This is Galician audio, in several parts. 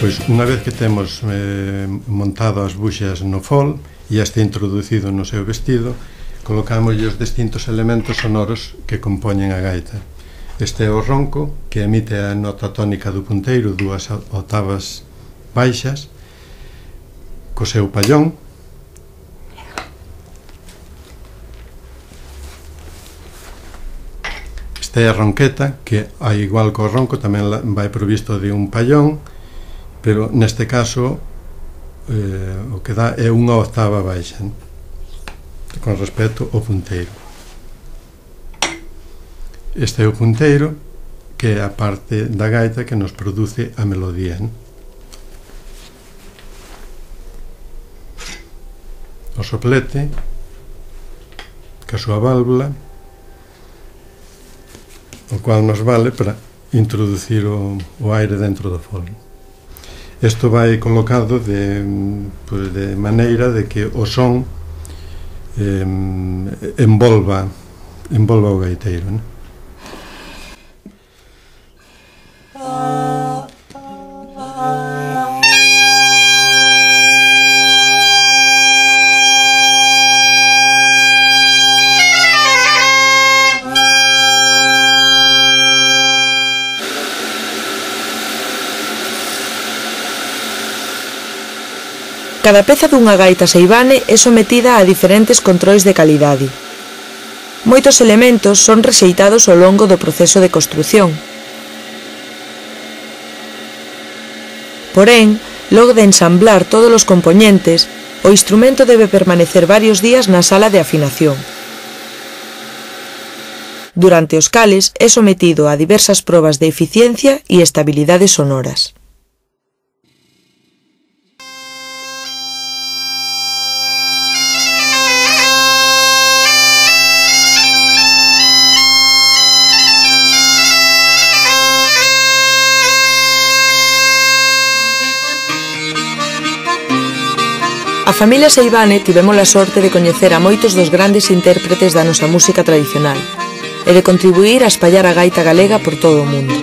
Pois unha vez que temos montado as buxas no fol e este introducido no seu vestido, colocamos os distintos elementos sonoros que compoñen a gaita. Este é o ronco, que emite a nota tónica do punteiro, 2 octavas baixas, co seu pallón. Esta é a ronqueta, que, ao igual co ronco, tamén vai provisto de un pallón, pero neste caso o que dá é 1 octava baixa, con respecto ao punteiro. Este é o punteiro, que é a parte da gaita que nos produce a melodía. O soplete, que a súa válvula, o cual nos vale para introducir o aire dentro do fol. Isto vai colocado de maneira de que o son envolva o gaiteiro, né? Cada peza dunha gaita seivane é sometida a diferentes controis de calidade. Moitos elementos son rexeitados ao longo do proceso de construción. Porén, logo de ensamblar todos os compoñentes, o instrumento debe permanecer varios días na sala de afinación, durante os cales é sometido a diversas probas de eficiencia e estabilidade sonoras. A familia Seivane tivemos a sorte de coñecer a moitos dos grandes intérpretes da nosa música tradicional e de contribuir a espallar a gaita galega por todo o mundo.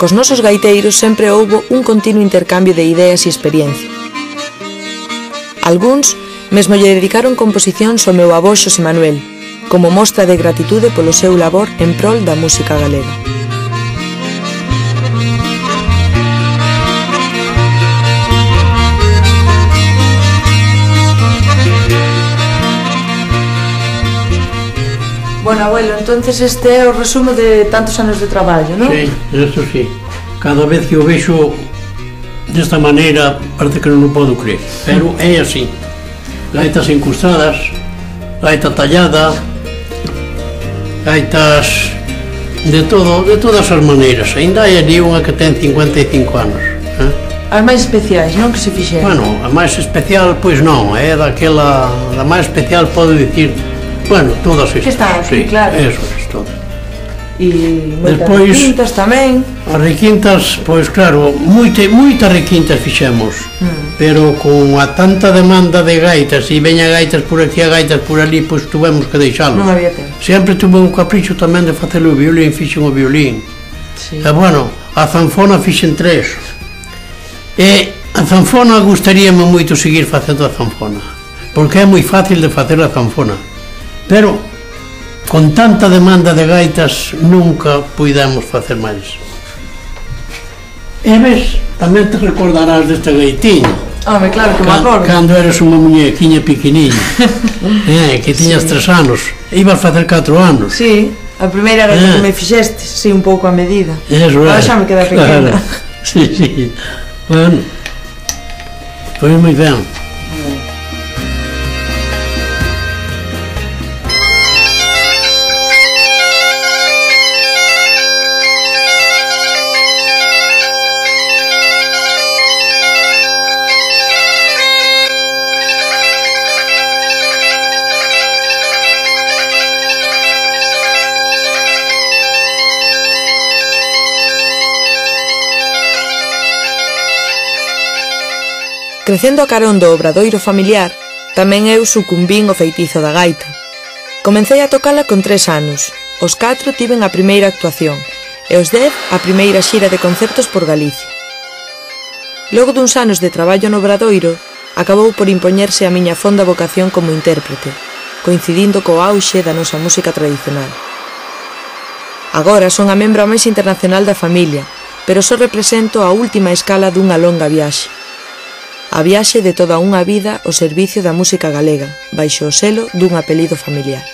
Cos nosos gaiteiros sempre houbo un continuo intercambio de ideas e experiencia. Algúns mesmo lle dedicaron composicións ao meu avó Xosé Manuel, como mostra de gratitude polo seu labor en prol da música galega. Bueno, abuelo, entonces este é o resumo de tantos anos de traballo, non? Sí, eso sí. Cada vez que o vexo desta maneira parece que non o podo creer, pero é así. Gaitas incrustadas, gaita tallada, gaitas de todas as maneiras. Ainda hai ali unha que ten 55 anos. As máis especiais, non, que se fixeron? Bueno, a máis especial, pois non, é daquela... Da máis especial podo dicir... Bueno, todas estas. Que están aquí, sí, claro. Eso es, todas. E moitas requintas tamén. As requintas, pois claro, moitas requintas fixemos, pero con a tanta demanda de gaitas, e veña gaitas por aquí, a gaitas por ali, pois tuvemos que deixalos. Non había tempo. Sempre tuve un capricho tamén de facer o violín, fixen o violín. Sí. E bueno, a zanfona fixen 3. E a zanfona gustaríame moito seguir facendo a zanfona, porque é moi fácil de facer a zanfona. Pero, con tanta demanda de gaitas, nunca puidemos facer máis. E ves, tamén te recordarás desta gaitiña. Home, claro que me acordo. Cando eres unha muñequiña pequeniña, que tiñas 3 anos, ibas facer 4 anos. Sí, a primeira gaita que me fixeste, sí, un pouco a medida. Eso é. Ahora xa me queda pequena. Sí, sí. Bueno, foi moi ben. Crecendo a carón do obradoiro familiar, tamén eu sucumbín ao feitizo da gaita. Comecei a tocala con 3 anos, os 4 tiven a primeira actuación, e os 10 a primeira xira de concertos por Galicia. Logo duns anos de traballo no Obradoiro, acabou por impoñerse a miña fonda vocación como intérprete, coincidindo co auxe da nosa música tradicional. Agora son a membro máis internacional da familia, pero só represento a última escala dunha longa viaxe. A viaxe de toda unha vida ao servicio da música galega, baixo o selo dun apelido familiar.